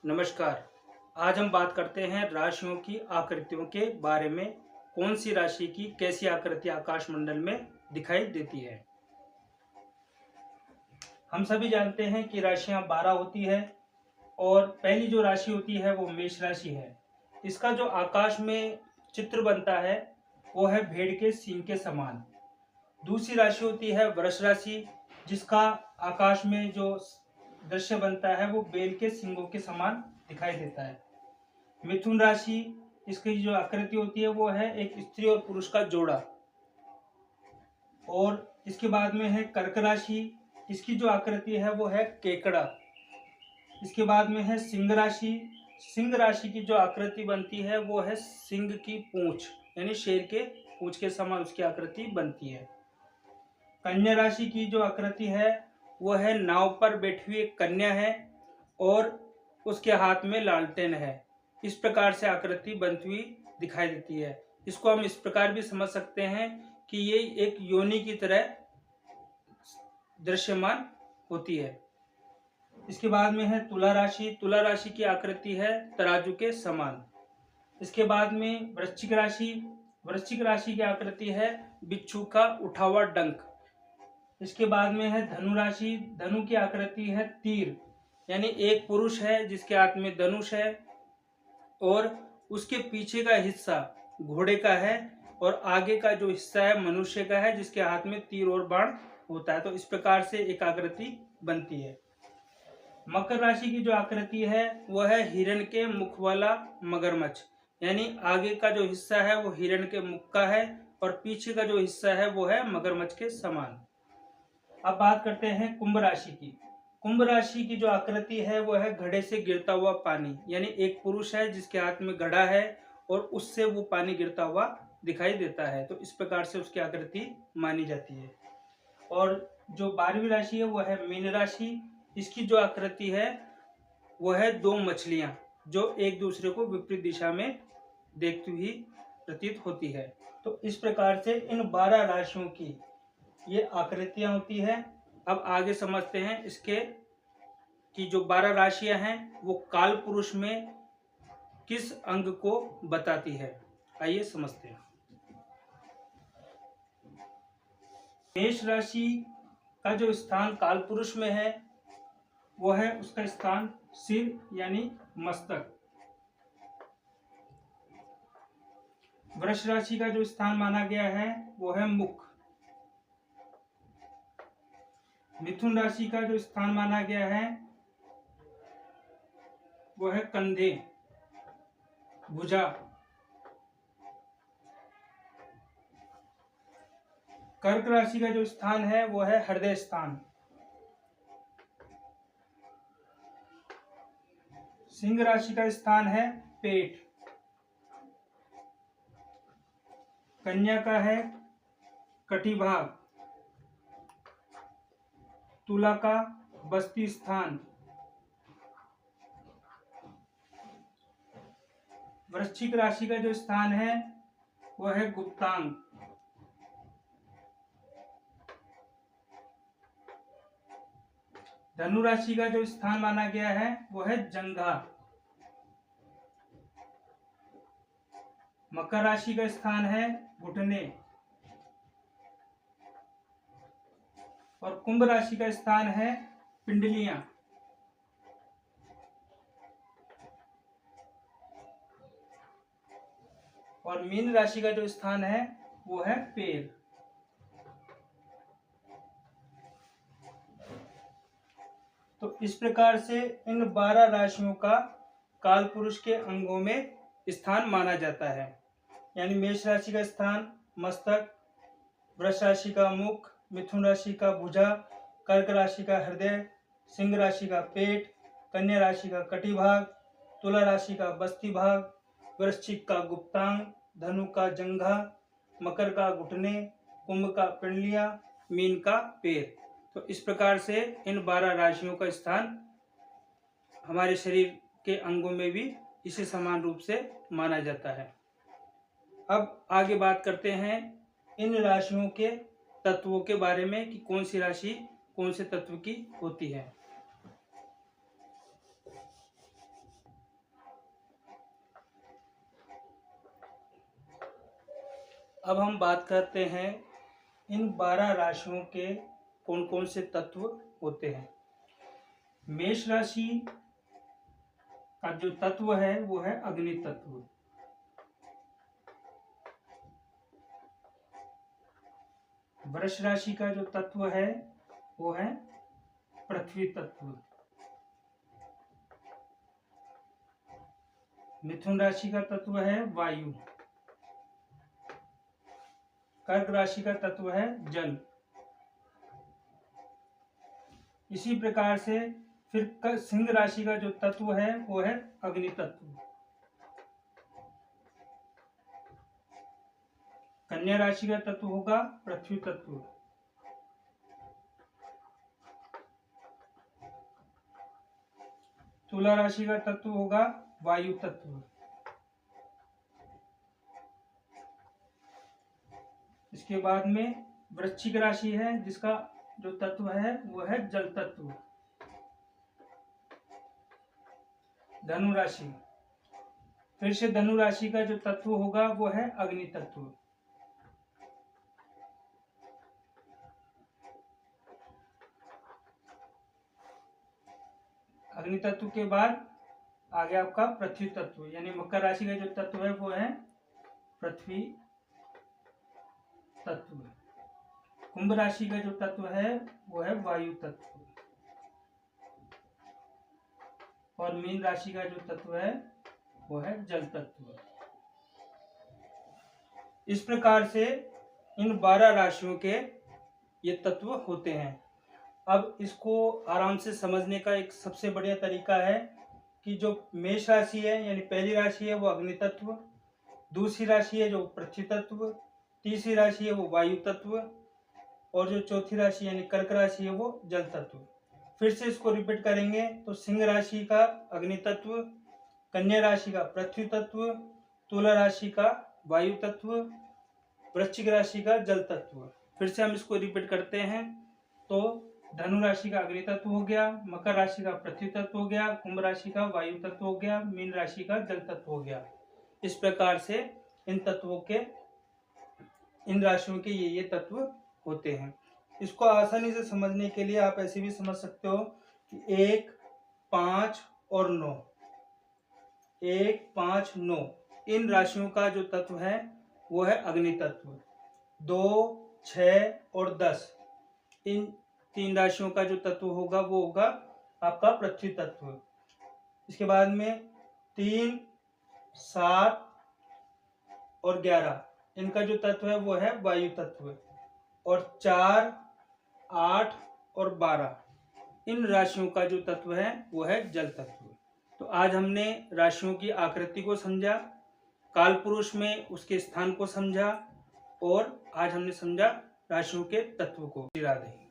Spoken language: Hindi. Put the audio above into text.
नमस्कार। आज हम बात करते हैं राशियों की आकृतियों के बारे में। कौन सी राशि की कैसी आकृति आकाश मंडल में दिखाई देती है। हम सभी जानते हैं कि राशियां 12 होती है और पहली जो राशि होती है वो मेष राशि है। इसका जो आकाश में चित्र बनता है वो है भेड़ के सींग के समान। दूसरी राशि होती है वृष राशि, जिसका आकाश में जो दृश्य बनता है वो बेल के सींगों के समान दिखाई देता है। मिथुन राशि, इसकी जो आकृति होती है वो है एक स्त्री और पुरुष का जोड़ा। और इसके बाद में है कर्क राशि, इसकी जो आकृति है वो है केकड़ा। इसके बाद में है सिंह राशि। सिंह राशि की जो आकृति बनती है वो है सिंह की पूंछ, यानी शेर के पूंछ के समान उसकी आकृति बनती है। कन्या राशि की जो आकृति है वो है नाव पर बैठी हुई एक कन्या है और उसके हाथ में लालटेन है। इस प्रकार से आकृति बनती हुई दिखाई देती है। इसको हम इस प्रकार भी समझ सकते हैं कि ये एक योनि की तरह दृश्यमान होती है। इसके बाद में है तुला राशि। तुला राशि की आकृति है तराजू के समान। इसके बाद में वृश्चिक राशि। वृश्चिक राशि की आकृति है बिच्छू का उठा हुआ डंक। इसके बाद में है धनु राशि। धनु की आकृति है तीर, यानी एक पुरुष है जिसके हाथ में धनुष है और उसके पीछे का हिस्सा घोड़े का है और आगे का जो हिस्सा है मनुष्य का है जिसके हाथ में तीर और बाण होता है। तो इस प्रकार से एक आकृति बनती है। मकर राशि की जो आकृति है वह है हिरण के मुख वाला मगरमच्छ, यानी आगे का जो हिस्सा है वो हिरण के मुख का है और पीछे का जो हिस्सा है वो है मगरमच्छ के समान। अब बात करते हैं कुंभ राशि की। कुंभ राशि की जो आकृति है वो है घड़े से गिरता हुआ पानी, यानी एक पुरुष है जिसके हाथ में घड़ा है और उससे वो पानी गिरता हुआ दिखाई देता है। तो इस प्रकार से उसकी आकृति मानी जाती है। और जो 12वीं राशि है वो है मीन राशि। इसकी जो आकृति है वो है दो मछलियां जो एक दूसरे को विपरीत दिशा में देखती हुई प्रतीत होती है। तो इस प्रकार से इन 12 राशियों की ये आकृतियां होती है। अब आगे समझते हैं इसके कि जो 12 राशियां हैं वो काल पुरुष में किस अंग को बताती है। आइए समझते हैं। मेष राशि का जो स्थान काल पुरुष में है वो है उसका स्थान सिर यानी मस्तक। वृष राशि का जो स्थान माना गया है वो है मुख। मिथुन राशि का जो स्थान माना गया है वो है कंधे, भुजा। कर्क राशि का जो स्थान है वो है हृदय स्थान। सिंह राशि का स्थान है पेट। कन्या का है कटिभाग। तुला का बस्ती स्थान। वृश्चिक राशि का जो स्थान है वह है गुप्तांग। धनु राशि का जो स्थान माना गया है वह है जंघा। मकर राशि का स्थान है घुटने और कुंभ राशि का स्थान है पिंडलियां। और मीन राशि का जो स्थान है वो है पैर। तो इस प्रकार से इन 12 राशियों का काल पुरुष के अंगों में स्थान माना जाता है। यानी मेष राशि का स्थान मस्तक, वृष राशि का मुख, मिथुन राशि का भुजा, कर्क राशि का हृदय, सिंह राशि का पेट, कन्या राशि का कटिभाग, तुला राशि का बस्ती भाग, वृश्चिक का गुप्तांग, धनु का जंघा, मकर का घुटने, कुंभ का पिंडलियां, मीन का पैर। तो इस प्रकार से इन 12 राशियों का स्थान हमारे शरीर के अंगों में भी इसे समान रूप से माना जाता है। अब आगे बात करते हैं इन राशियों के तत्वों के बारे में कि कौन सी राशि कौन से तत्व की होती है। अब हम बात करते हैं इन 12 राशियों के कौन कौन से तत्व होते हैं। मेष राशि का जो तत्व है वो है अग्नि तत्व। वृष राशि का जो तत्व है वो है पृथ्वी तत्व। मिथुन राशि का तत्व है वायु। कर्क राशि का तत्व है जल। इसी प्रकार से फिर सिंह राशि का जो तत्व है वो है अग्नि तत्व। कन्या राशि का तत्व होगा पृथ्वी तत्व। तुला राशि का तत्व होगा वायु तत्व। इसके बाद में वृश्चिक राशि है जिसका जो तत्व है वो है जल तत्व। धनु राशि, फिर से धनु राशि का जो तत्व होगा वो है अग्नि तत्व। अग्नि तत्व के बाद आगे आपका पृथ्वी तत्व, यानी मकर राशि का जो तत्व है वो है पृथ्वी तत्व। कुंभ राशि का जो तत्व है वो है वायु तत्व। और मीन राशि का जो तत्व है वो है जल तत्व। इस प्रकार से इन 12 राशियों के ये तत्व होते हैं। अब इसको आराम से समझने का एक सबसे बढ़िया तरीका है कि जो मेष राशि है यानी पहली राशि है वो अग्नि तत्व, दूसरी राशि है जो पृथ्वी तत्व, तीसरी राशि है वो वायु तत्व, और जो चौथी राशि यानी कर्क राशि है वो जल तत्व। फिर से इसको रिपीट करेंगे तो सिंह राशि का अग्नि तत्व, कन्या राशि का पृथ्वी तत्व, तुला राशि का वायु तत्व, वृश्चिक राशि का जल तत्व। फिर से हम इसको रिपीट करते हैं तो धनु राशि का अग्नि तत्व हो गया, मकर राशि का पृथ्वी तत्व हो गया, कुंभ राशि का वायु तत्व हो गया, मीन राशि का जल तत्व हो गया। इस प्रकार से इन तत्वों के, इन राशियों के ये तत्व होते हैं। इसको आसानी से समझने के लिए आप ऐसे भी समझ सकते हो कि 1, 5 और 9, 1, 5, 9 इन राशियों का जो तत्व है वो है अग्नि तत्व। 2, 6 और 10 इन 3 राशियों का जो तत्व होगा वो होगा आपका पृथ्वी तत्व। इसके बाद में 3, 7 और 11 इनका जो तत्व है वो है वायु तत्व। और 4, 8 और 12 इन राशियों का जो तत्व है वो है जल तत्व। तो आज हमने राशियों की आकृति को समझा, काल पुरुष में उसके स्थान को समझा, और आज हमने समझा राशियों के तत्व को। राधे।